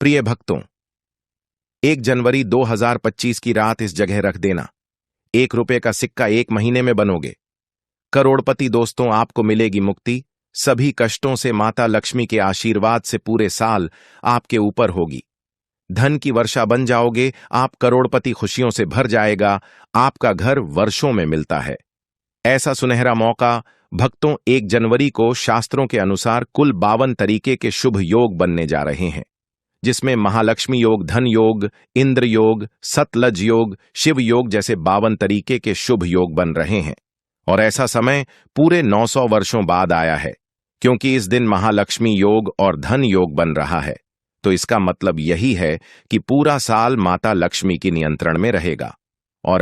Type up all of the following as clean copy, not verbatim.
प्रिय भक्तों, 1 जनवरी 2025 की रात इस जगह रख देना। 1 रुपए का सिक्का 1 महीने में बनोगे करोड़पति। दोस्तों, आपको मिलेगी मुक्ति। सभी कष्टों से माता लक्ष्मी के आशीर्वाद से पूरे साल आपके ऊपर होगी। धन की वर्षा बन जाओगे, आप करोड़पति। खुशियों से भर जाएगा, आपका घर वर्षों में मिलता है। ऐसा सुनहरा मौका भक्तों 1 जनवरी को शास्त्रों के अनुसार कुल 52 तरीके के शुभ योग बनने जा रहे हैं, जिसमें महालक्ष्मी योग, धन योग, इंद्र योग, सतलज योग, शिव योग जैसे 52 तरीके के शुभ योग बन रहे हैं। और ऐसा समय पूरे 900 वर्षों बाद आया है, क्योंकि इस दिन महालक्ष्मी योग और धन योग बन रहा है। तो इसका मतलब यही है कि पूरा साल माता लक्ष्मी की नियंत्रण में रहेगा। और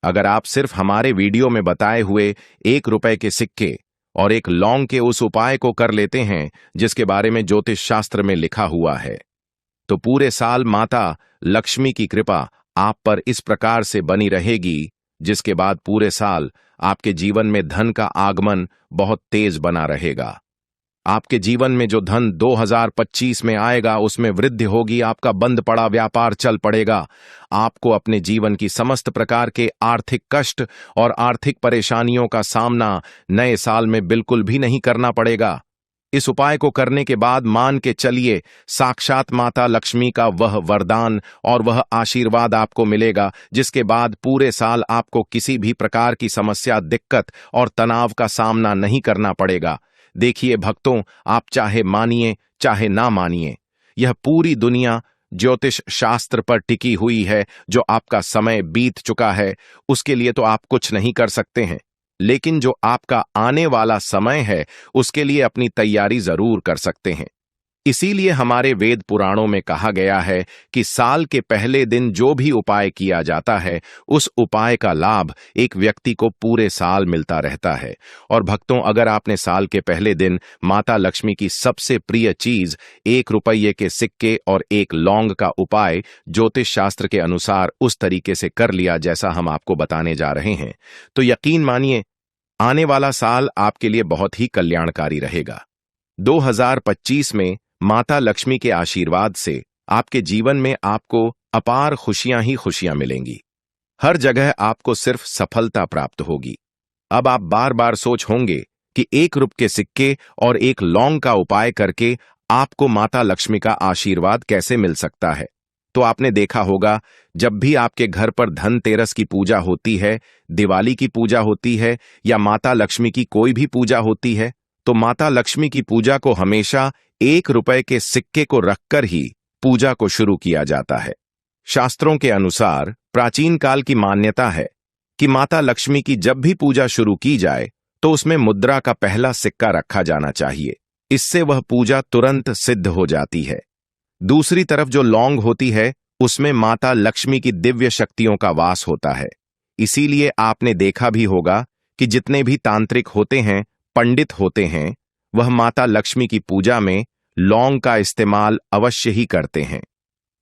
अगर आप सिर्फ हमारे वीडियो में बताए हुए 1 रुपए के सिक्के और 1 लौंग के उस उपाय को कर लेते हैं जिसके बारे में ज्योतिष शास्त्र में लिखा हुआ है, तो पूरे साल माता लक्ष्मी की कृपा आप पर इस प्रकार से बनी रहेगी, जिसके बाद पूरे साल आपके जीवन में धन का आगमन बहुत तेज बना रहेगा। आपके जीवन में जो धन 2025 में आएगा उसमें वृद्धि होगी। आपका बंद पड़ा व्यापार चल पड़ेगा। आपको अपने जीवन की समस्त प्रकार के आर्थिक कष्ट और आर्थिक परेशानियों का सामना नए साल में बिल्कुल भी नहीं करना पड़ेगा। इस उपाय को करने के बाद मान के चलिए, साक्षात माता लक्ष्मी का वह वरदान और वह आशीर्वाद आपको मिलेगा, जिसके बाद पूरे साल आपको किसी भी प्रकार की समस्या, दिक्कत और तनाव का सामना नहीं करना पड़ेगा। देखिए भक्तों, आप चाहे मानिए चाहे ना मानिए, यह पूरी दुनिया ज्योतिष शास्त्र पर टिकी हुई है। जो आपका समय बीत चुका है उसके लिए तो आप कुछ नहीं कर सकते हैं, लेकिन जो आपका आने वाला समय है उसके लिए अपनी तैयारी जरूर कर सकते हैं। इसीलिए हमारे वेद पुराणों में कहा गया है कि साल के पहले दिन जो भी उपाय किया जाता है उस उपाय का लाभ एक व्यक्ति को पूरे साल मिलता रहता है। और भक्तों, अगर आपने साल के पहले दिन माता लक्ष्मी की सबसे प्रिय चीज 1 रुपये के सिक्के और 1 लौंग का उपाय ज्योतिष शास्त्र के अनुसार उस तरीके से कर लिया जैसा हम आपको बताने जा रहे हैं, तो यकीन मानिए आने वाला साल आपके लिए बहुत ही कल्याणकारी रहेगा। 2025 में माता लक्ष्मी के आशीर्वाद से आपके जीवन में आपको अपार खुशियां ही खुशियां मिलेंगी। हर जगह आपको सिर्फ सफलता प्राप्त होगी। अब आप बार बार सोच होंगे कि 1 रुपये के सिक्के और 1 लौंग का उपाय करके आपको माता लक्ष्मी का आशीर्वाद कैसे मिल सकता है। तो आपने देखा होगा, जब भी आपके घर पर धनतेरस की पूजा होती है, दिवाली की पूजा होती है या माता लक्ष्मी की कोई भी पूजा होती है, तो माता लक्ष्मी की पूजा को हमेशा 1 रुपये के सिक्के को रखकर ही पूजा को शुरू किया जाता है। शास्त्रों के अनुसार प्राचीन काल की मान्यता है कि माता लक्ष्मी की जब भी पूजा शुरू की जाए तो उसमें मुद्रा का पहला सिक्का रखा जाना चाहिए। इससे वह पूजा तुरंत सिद्ध हो जाती है। दूसरी तरफ जो लौंग होती है उसमें माता लक्ष्मी की दिव्य शक्तियों का वास होता है। इसीलिए आपने देखा भी होगा कि जितने भी तांत्रिक होते हैं, पंडित होते हैं, वह माता लक्ष्मी की पूजा में लौंग का इस्तेमाल अवश्य ही करते हैं।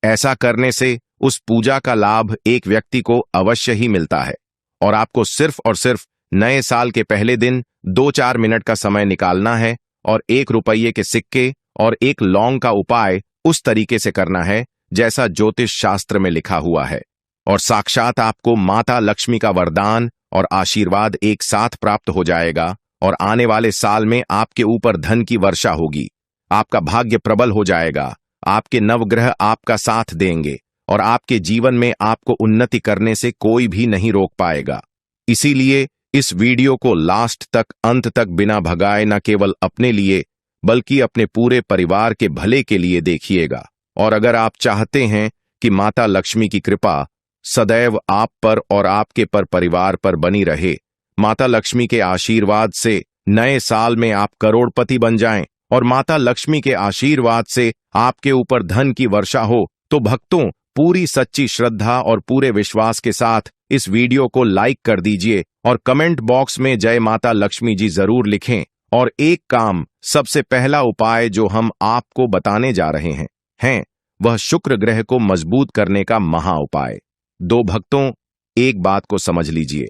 ऐसा करने से उस पूजा का लाभ एक व्यक्ति को अवश्य ही मिलता है। और आपको सिर्फ और सिर्फ नए साल के पहले दिन 2-4 मिनट का समय निकालना है और 1 रुपये के सिक्के और 1 लौंग का उपाय उस तरीके से करना है जैसा ज्योतिष शास्त्र में लिखा हुआ है। और साक्षात आपको माता लक्ष्मी का वरदान और आशीर्वाद एक साथ प्राप्त हो जाएगा। और आने वाले साल में आपके ऊपर धन की वर्षा होगी, आपका भाग्य प्रबल हो जाएगा, आपके नवग्रह आपका साथ देंगे और आपके जीवन में आपको उन्नति करने से कोई भी नहीं रोक पाएगा। इसीलिए इस वीडियो को लास्ट तक, अंत तक बिना भगाए न केवल अपने लिए बल्कि अपने पूरे परिवार के भले के लिए देखिएगा। और अगर आप चाहते हैं कि माता लक्ष्मी की कृपा सदैव आप पर और आपके परिवार पर बनी रहे, माता लक्ष्मी के आशीर्वाद से नए साल में आप करोड़पति बन जाएं और माता लक्ष्मी के आशीर्वाद से आपके ऊपर धन की वर्षा हो, तो भक्तों, पूरी सच्ची श्रद्धा और पूरे विश्वास के साथ इस वीडियो को लाइक कर दीजिए और कमेंट बॉक्स में जय माता लक्ष्मी जी जरूर लिखें। और एक काम, सबसे पहला उपाय जो हम आपको बताने जा रहे हैं वह शुक्र ग्रह को मजबूत करने का महा उपाय। भक्तों, एक बात को समझ लीजिए,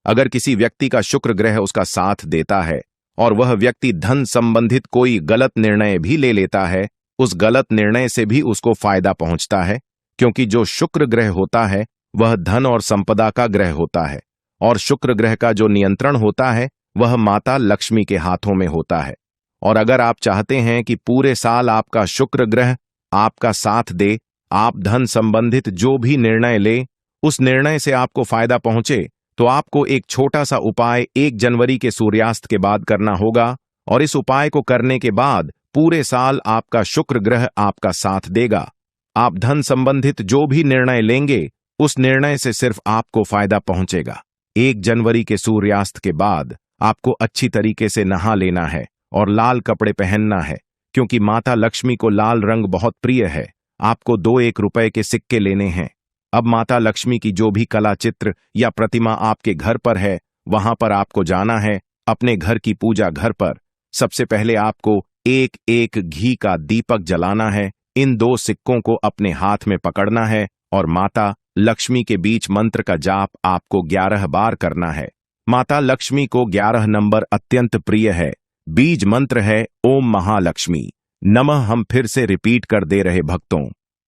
अगर किसी व्यक्ति का शुक्र ग्रह उसका साथ देता है और वह व्यक्ति धन संबंधित कोई गलत निर्णय भी ले लेता है उस गलत निर्णय से भी उसको फायदा पहुंचता है, क्योंकि जो शुक्र ग्रह होता है वह धन और संपदा का ग्रह होता है, और शुक्र ग्रह का जो नियंत्रण होता है वह माता लक्ष्मी के हाथों में होता है। और अगर आप चाहते हैं कि पूरे साल आपका शुक्र ग्रह आपका साथ दे, आप धन संबंधित जो भी निर्णय ले उस निर्णय से आपको फायदा पहुंचे, तो आपको एक छोटा सा उपाय 1 जनवरी के सूर्यास्त के बाद करना होगा। और इस उपाय को करने के बाद पूरे साल आपका शुक्र ग्रह आपका साथ देगा। आप धन संबंधित जो भी निर्णय लेंगे उस निर्णय से सिर्फ आपको फायदा पहुंचेगा। 1 जनवरी के सूर्यास्त के बाद आपको अच्छी तरीके से नहा लेना है और लाल कपड़े पहनना है, क्योंकि माता लक्ष्मी को लाल रंग बहुत प्रिय है। आपको 2 1 रुपए के सिक्के लेने हैं। अब माता लक्ष्मी की जो भी कला चित्र या प्रतिमा आपके घर पर है वहां पर आपको जाना है। अपने घर की पूजा घर पर सबसे पहले आपको एक एक घी का दीपक जलाना है। इन 2 सिक्कों को अपने हाथ में पकड़ना है और माता लक्ष्मी के बीच मंत्र का जाप आपको 11 बार करना है। माता लक्ष्मी को 11 नंबर अत्यंत प्रिय है। बीज मंत्र है ओम महालक्ष्मी नमः। हम फिर से रिपीट कर दे रहे भक्तों,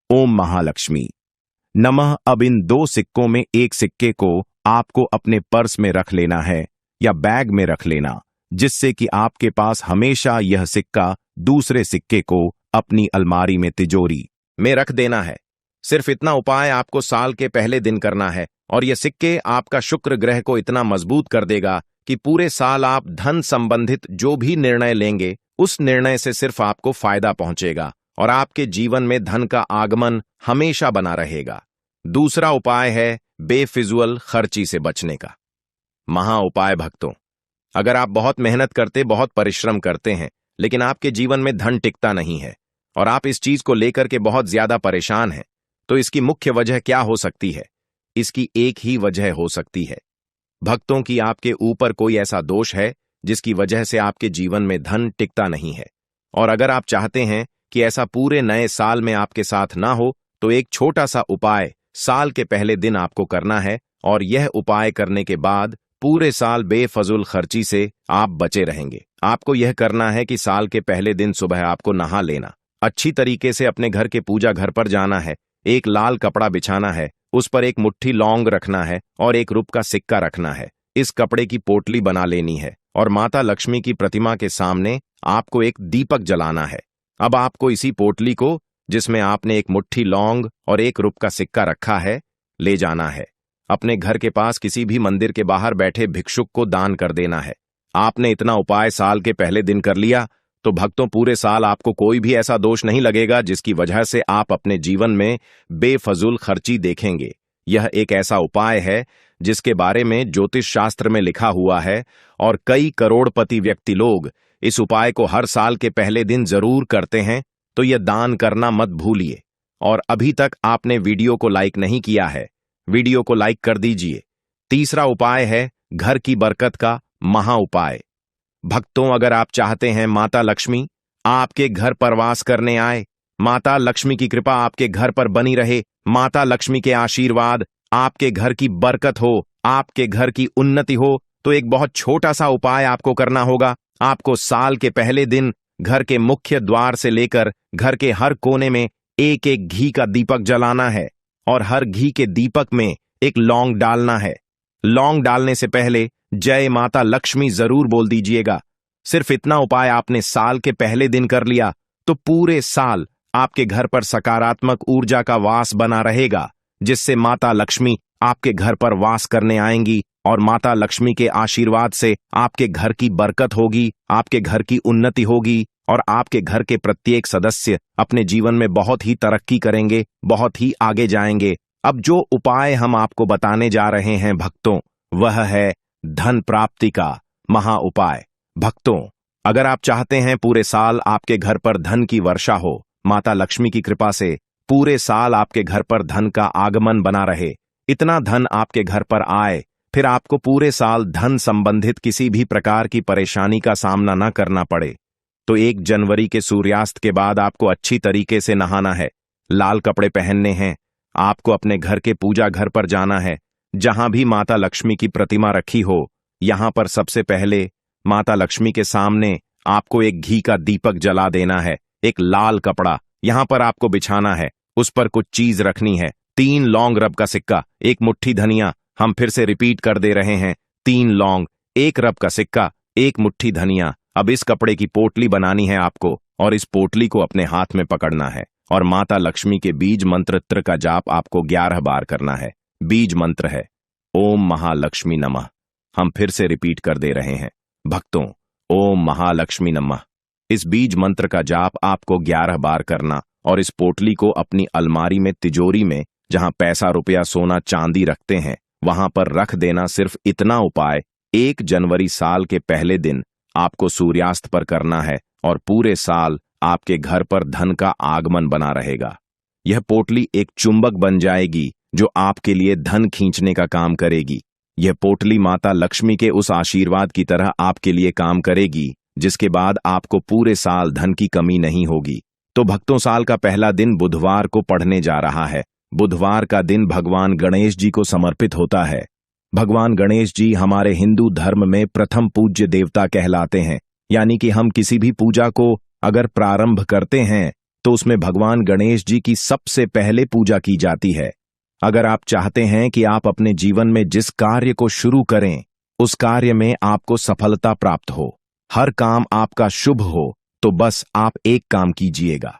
ओम महालक्ष्मी नमः। अब इन 2 सिक्कों में एक सिक्के को आपको अपने पर्स में रख लेना है या बैग में रख लेना, जिससे कि आपके पास हमेशा यह सिक्का दूसरे सिक्के को अपनी अलमारी में तिजोरी में रख देना है। सिर्फ इतना उपाय आपको साल के पहले दिन करना है और यह सिक्के आपका शुक्र ग्रह को इतना मजबूत कर देगा कि पूरे साल आप धन संबंधित जो भी निर्णय लेंगे उस निर्णय से सिर्फ आपको फायदा पहुंचेगा और आपके जीवन में धन का आगमन हमेशा बना रहेगा। दूसरा उपाय है बेफिजूल खर्ची से बचने का। महा उपाय भक्तों, अगर आप बहुत मेहनत करते, बहुत परिश्रम करते हैं, लेकिन आपके जीवन में धन टिकता नहीं है और आप इस चीज को लेकर के बहुत ज्यादा परेशान हैं, तो इसकी मुख्य वजह क्या हो सकती है? इसकी एक ही वजह हो सकती है भक्तों की आपके ऊपर कोई ऐसा दोष है जिसकी वजह से आपके जीवन में धन टिकता नहीं है। और अगर आप चाहते हैं कि ऐसा पूरे नए साल में आपके साथ ना हो, तो एक छोटा सा उपाय साल के पहले दिन आपको करना है और यह उपाय करने के बाद पूरे साल बेफजूल खर्ची से आप बचे रहेंगे। आपको यह करना है कि साल के पहले दिन सुबह आपको नहा लेना, अच्छी तरीके से अपने घर के पूजा घर पर जाना है, एक लाल कपड़ा बिछाना है, उस पर एक मुट्ठी लौंग रखना है और 1 रुपए का सिक्का रखना है। इस कपड़े की पोटली बना लेनी है और माता लक्ष्मी की प्रतिमा के सामने आपको एक दीपक जलाना है। अब आपको इसी पोटली को, जिसमें आपने एक मुट्ठी लौंग और 1 रुपए का सिक्का रखा है, ले जाना है। अपने घर के पास किसी भी मंदिर के बाहर बैठे भिक्षुक को दान कर देना है। आपने इतना उपाय साल के पहले दिन कर लिया तो भक्तों पूरे साल आपको कोई भी ऐसा दोष नहीं लगेगा जिसकी वजह से आप अपने जीवन में बेफजूल खर्ची देखेंगे। यह एक ऐसा उपाय है जिसके बारे में ज्योतिष शास्त्र में लिखा हुआ है और कई करोड़पति व्यक्ति लोग इस उपाय को हर साल के पहले दिन जरूर करते हैं, तो यह दान करना मत भूलिए। और अभी तक आपने वीडियो को लाइक नहीं किया है, वीडियो को लाइक कर दीजिए। तीसरा उपाय है घर की बरकत का महा उपाय। भक्तों, अगर आप चाहते हैं माता लक्ष्मी आपके घर पर वास करने आए, माता लक्ष्मी की कृपा आपके घर पर बनी रहे, माता लक्ष्मी के आशीर्वाद आपके घर की बरकत हो, आपके घर की उन्नति हो, तो एक बहुत छोटा सा उपाय आपको करना होगा। आपको साल के पहले दिन घर के मुख्य द्वार से लेकर घर के हर कोने में एक एक घी का दीपक जलाना है और हर घी के दीपक में एक लौंग डालना है। लौंग डालने से पहले जय माता लक्ष्मी जरूर बोल दीजिएगा। सिर्फ इतना उपाय आपने साल के पहले दिन कर लिया तो पूरे साल आपके घर पर सकारात्मक ऊर्जा का वास बना रहेगा, जिससे माता लक्ष्मी आपके घर पर वास करने आएंगी और माता लक्ष्मी के आशीर्वाद से आपके घर की बरकत होगी, आपके घर की उन्नति होगी और आपके घर के प्रत्येक सदस्य अपने जीवन में बहुत ही तरक्की करेंगे, बहुत ही आगे जाएंगे। अब जो उपाय हम आपको बताने जा रहे हैं भक्तों, वह है धन प्राप्ति का महा उपाय। भक्तों, अगर आप चाहते हैं पूरे साल आपके घर पर धन की वर्षा हो, माता लक्ष्मी की कृपा से पूरे साल आपके घर पर धन का आगमन बना रहे, इतना धन आपके घर पर आए, फिर आपको पूरे साल धन संबंधित किसी भी प्रकार की परेशानी का सामना न करना पड़े, तो 1 जनवरी के सूर्यास्त के बाद आपको अच्छी तरीके से नहाना है, लाल कपड़े पहनने हैं, आपको अपने घर के पूजा घर पर जाना है। जहां भी माता लक्ष्मी की प्रतिमा रखी हो, यहां पर सबसे पहले माता लक्ष्मी के सामने आपको एक घी का दीपक जला देना है। एक लाल कपड़ा यहाँ पर आपको बिछाना है, उस पर कुछ चीज रखनी है, 3 लौंग रब का सिक्का, 1 मुट्ठी धनिया। हम फिर से रिपीट कर दे रहे हैं, 3 लौंग, 1 रब का सिक्का, 1 मुट्ठी धनिया। अब इस कपड़े की पोटली बनानी है आपको और इस पोटली को अपने हाथ में पकड़ना है और माता लक्ष्मी के बीज मंत्र का जाप आपको 11 बार करना है। बीज मंत्र है ओम महालक्ष्मी नमः। हम फिर से रिपीट कर दे रहे हैं भक्तों, ओम महालक्ष्मी नमः। इस बीज मंत्र का जाप आपको 11 बार करना और इस पोटली को अपनी अलमारी में, तिजोरी में, जहां पैसा रुपया सोना चांदी रखते हैं, वहां पर रख देना। सिर्फ इतना उपाय 1 जनवरी साल के पहले दिन आपको सूर्यास्त पर करना है और पूरे साल आपके घर पर धन का आगमन बना रहेगा। यह पोटली एक चुंबक बन जाएगी जो आपके लिए धन खींचने का काम करेगी। यह पोटली माता लक्ष्मी के उस आशीर्वाद की तरह आपके लिए काम करेगी जिसके बाद आपको पूरे साल धन की कमी नहीं होगी। तो भक्तों, साल का पहला दिन बुधवार को पड़ने जा रहा है। बुधवार का दिन भगवान गणेश जी को समर्पित होता है। भगवान गणेश जी हमारे हिंदू धर्म में प्रथम पूज्य देवता कहलाते हैं, यानी कि हम किसी भी पूजा को अगर प्रारंभ करते हैं तो उसमें भगवान गणेश जी की सबसे पहले पूजा की जाती है। अगर आप चाहते हैं कि आप अपने जीवन में जिस कार्य को शुरू करें उस कार्य में आपको सफलता प्राप्त हो, हर काम आपका शुभ हो, तो बस आप एक काम कीजिएगा।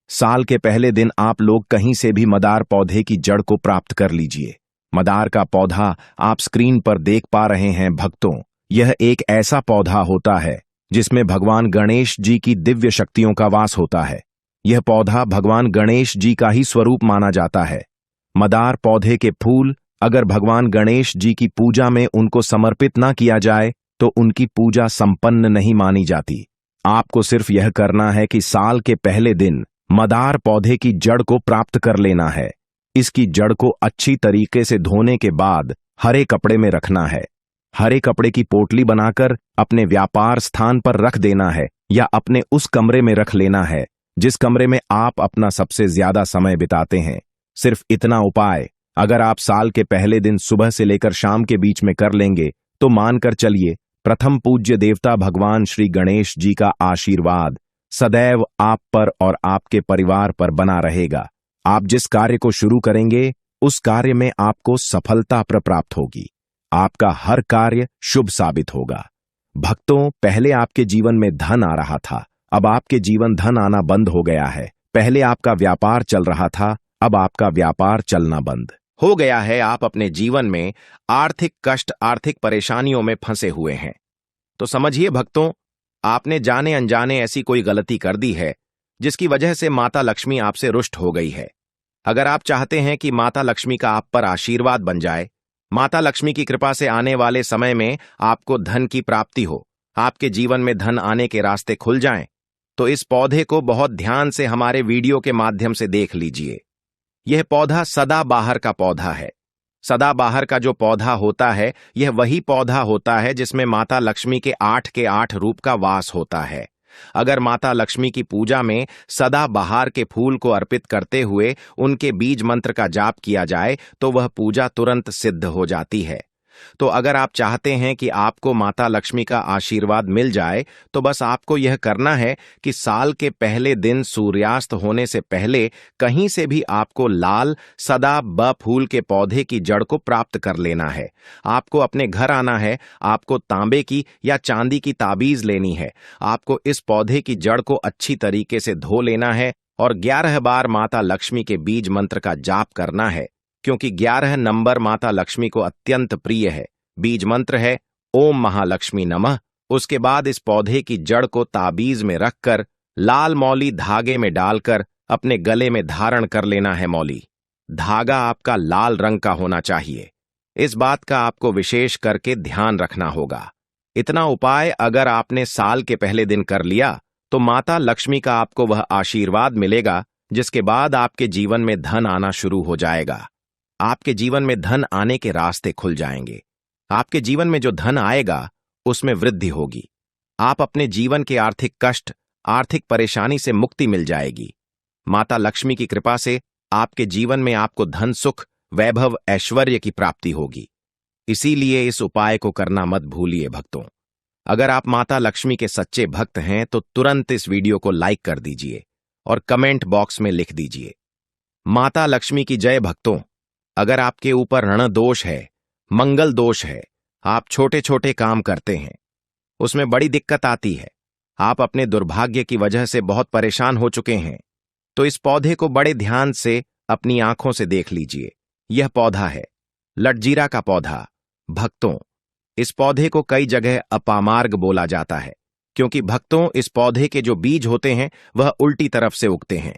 साल के पहले दिन आप लोग कहीं से भी मदार पौधे की जड़ को प्राप्त कर लीजिए। मदार का पौधा आप स्क्रीन पर देख पा रहे हैं भक्तों, यह एक ऐसा पौधा होता है जिसमें भगवान गणेश जी की दिव्य शक्तियों का वास होता है। यह पौधा भगवान गणेश जी का ही स्वरूप माना जाता है। मदार पौधे के फूल अगर भगवान गणेश जी की पूजा में उनको समर्पित ना किया जाए तो उनकी पूजा संपन्न नहीं मानी जाती। आपको सिर्फ यह करना है कि साल के पहले दिन मदार पौधे की जड़ को प्राप्त कर लेना है। इसकी जड़ को अच्छी तरीके से धोने के बाद हरे कपड़े में रखना है। हरे कपड़े की पोटली बनाकर अपने व्यापार स्थान पर रख देना है या अपने उस कमरे में रख लेना है जिस कमरे में आप अपना सबसे ज्यादा समय बिताते हैं। सिर्फ इतना उपाय अगर आप साल के पहले दिन सुबह से लेकर शाम के बीच में कर लेंगे तो मानकर चलिए प्रथम पूज्य देवता भगवान श्री गणेश जी का आशीर्वाद सदैव आप पर और आपके परिवार पर बना रहेगा। आप जिस कार्य को शुरू करेंगे उस कार्य में आपको सफलता प्राप्त होगी। आपका हर कार्य शुभ साबित होगा। भक्तों, पहले आपके जीवन में धन आ रहा था, अब आपके जीवन धन आना बंद हो गया है। पहले आपका व्यापार चल रहा था, अब आपका व्यापार चलना बंद हो गया है। आप अपने जीवन में आर्थिक कष्ट, आर्थिक परेशानियों में फंसे हुए हैं। तो समझिए भक्तों, आपने जाने अनजाने ऐसी कोई गलती कर दी है जिसकी वजह से माता लक्ष्मी आपसे रुष्ट हो गई है। अगर आप चाहते हैं कि माता लक्ष्मी का आप पर आशीर्वाद बन जाए, माता लक्ष्मी की कृपा से आने वाले समय में आपको धन की प्राप्ति हो, आपके जीवन में धन आने के रास्ते खुल जाएं, तो इस पौधे को बहुत ध्यान से हमारे वीडियो के माध्यम से देख लीजिए। यह पौधा सदाबहार का पौधा है। सदाबहार का जो पौधा होता है यह वही पौधा होता है जिसमें माता लक्ष्मी के 8 के 8 रूप का वास होता है। अगर माता लक्ष्मी की पूजा में सदाबहार के फूल को अर्पित करते हुए उनके बीज मंत्र का जाप किया जाए तो वह पूजा तुरंत सिद्ध हो जाती है। तो अगर आप चाहते हैं कि आपको माता लक्ष्मी का आशीर्वाद मिल जाए तो बस आपको यह करना है कि साल के पहले दिन सूर्यास्त होने से पहले कहीं से भी आपको लाल सदा फूल के पौधे की जड़ को प्राप्त कर लेना है। आपको अपने घर आना है, आपको तांबे की या चांदी की ताबीज लेनी है, आपको इस पौधे की जड़ को अच्छी तरीके से धो लेना है और 11 बार माता लक्ष्मी के बीज मंत्र का जाप करना है, क्योंकि 11 नंबर माता लक्ष्मी को अत्यंत प्रिय है। बीज मंत्र है ओम महालक्ष्मी नमः। उसके बाद इस पौधे की जड़ को ताबीज में रखकर लाल मौली धागे में डालकर अपने गले में धारण कर लेना है। मौली धागा आपका लाल रंग का होना चाहिए। इस बात का आपको विशेष करके ध्यान रखना होगा। इतना उपाय अगर आपने साल के पहले दिन कर लिया तो माता लक्ष्मी का आपको वह आशीर्वाद मिलेगा जिसके बाद आपके जीवन में धन आना शुरू हो जाएगा। आपके जीवन में धन आने के रास्ते खुल जाएंगे। आपके जीवन में जो धन आएगा उसमें वृद्धि होगी। आप अपने जीवन के आर्थिक कष्ट, आर्थिक परेशानी से मुक्ति मिल जाएगी। माता लक्ष्मी की कृपा से आपके जीवन में आपको धन, सुख, वैभव, ऐश्वर्य की प्राप्ति होगी। इसीलिए इस उपाय को करना मत भूलिए भक्तों। अगर आप माता लक्ष्मी के सच्चे भक्त हैं तो तुरंत इस वीडियो को लाइक कर दीजिए और कमेंट बॉक्स में लिख दीजिए। माता लक्ष्मी की जय। भक्तों, अगर आपके ऊपर ऋण दोष है, मंगल दोष है, आप छोटे छोटे काम करते हैं, उसमें बड़ी दिक्कत आती है, आप अपने दुर्भाग्य की वजह से बहुत परेशान हो चुके हैं, तो इस पौधे को बड़े ध्यान से अपनी आंखों से देख लीजिए। यह पौधा है लटजीरा का पौधा। भक्तों, इस पौधे को कई जगह अपामार्ग बोला जाता है, क्योंकि भक्तों इस पौधे के जो बीज होते हैं वह उल्टी तरफ से उगते हैं।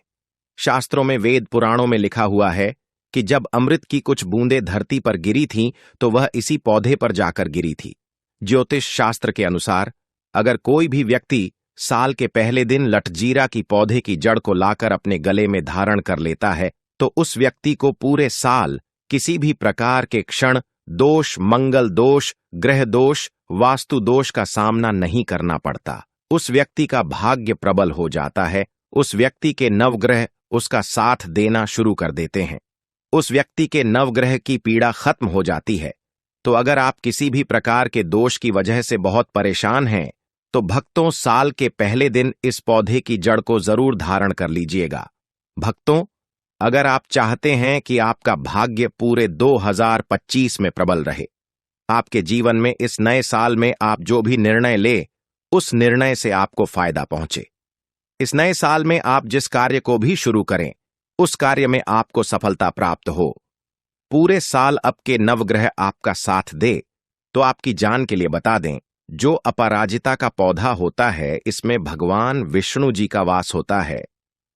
शास्त्रों में, वेद पुराणों में लिखा हुआ है कि जब अमृत की कुछ बूंदें धरती पर गिरी थीं तो वह इसी पौधे पर जाकर गिरी थी। ज्योतिष शास्त्र के अनुसार अगर कोई भी व्यक्ति साल के पहले दिन लटजीरा की पौधे की जड़ को लाकर अपने गले में धारण कर लेता है तो उस व्यक्ति को पूरे साल किसी भी प्रकार के क्षण दोष, मंगल दोष, ग्रह दोष, वास्तु दोष का सामना नहीं करना पड़ता। उस व्यक्ति का भाग्य प्रबल हो जाता है। उस व्यक्ति के नवग्रह उसका साथ देना शुरू कर देते हैं। उस व्यक्ति के नवग्रह की पीड़ा खत्म हो जाती है। तो अगर आप किसी भी प्रकार के दोष की वजह से बहुत परेशान हैं तो भक्तों साल के पहले दिन इस पौधे की जड़ को जरूर धारण कर लीजिएगा। भक्तों, अगर आप चाहते हैं कि आपका भाग्य पूरे 2025 में प्रबल रहे, आपके जीवन में इस नए साल में आप जो भी निर्णय ले उस निर्णय से आपको फायदा पहुंचे, इस नए साल में आप जिस कार्य को भी शुरू करें उस कार्य में आपको सफलता प्राप्त हो, पूरे साल आपके नवग्रह आपका साथ दे, तो आपकी जान के लिए बता दें, जो अपराजिता का पौधा होता है इसमें भगवान विष्णु जी का वास होता है।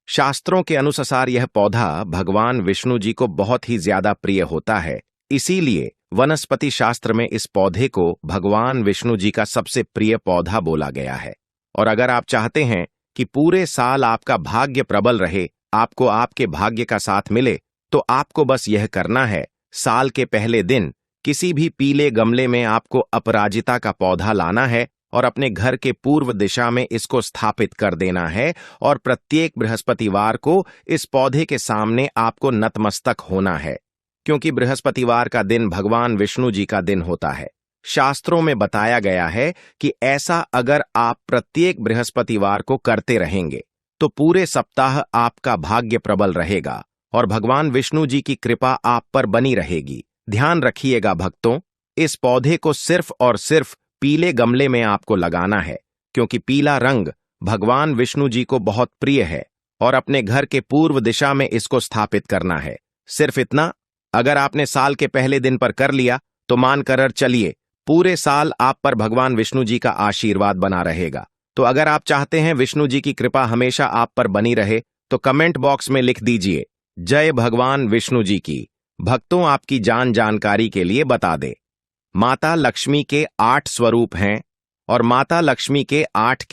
शास्त्रों के अनुसार यह पौधा भगवान विष्णु जी को बहुत ही ज्यादा प्रिय होता है, इसीलिए वनस्पति शास्त्र में इस पौधे को भगवान विष्णु जी का सबसे प्रिय पौधा बोला गया है। और अगर आप चाहते हैं कि पूरे साल आपका भाग्य प्रबल रहे, आपको आपके भाग्य का साथ मिले, तो आपको बस यह करना है, साल के पहले दिन किसी भी पीले गमले में आपको अपराजिता का पौधा लाना है और अपने घर के पूर्व दिशा में इसको स्थापित कर देना है और प्रत्येक बृहस्पतिवार को इस पौधे के सामने आपको नतमस्तक होना है, क्योंकि बृहस्पतिवार का दिन भगवान विष्णु जी का दिन होता है। शास्त्रों में बताया गया है कि ऐसा अगर आप प्रत्येक बृहस्पतिवार को करते रहेंगे तो पूरे सप्ताह आपका भाग्य प्रबल रहेगा और भगवान विष्णु जी की कृपा आप पर बनी रहेगी। ध्यान रखिएगा भक्तों, इस पौधे को सिर्फ और सिर्फ पीले गमले में आपको लगाना है, क्योंकि पीला रंग भगवान विष्णु जी को बहुत प्रिय है, और अपने घर के पूर्व दिशा में इसको स्थापित करना है। सिर्फ इतना, अगर आपने साल के पहले दिन पर कर लिया तो मानकर चलिए पूरे साल आप पर भगवान विष्णु जी का आशीर्वाद बना रहेगा। तो अगर आप चाहते हैं विष्णु जी की कृपा हमेशा आप पर बनी रहे तो कमेंट बॉक्स में लिख दीजिए, जय भगवान विष्णु जी की। भक्तों, आपकी जानकारी के लिए बता दे, माता लक्ष्मी के 8 स्वरूप हैं और माता लक्ष्मी के 8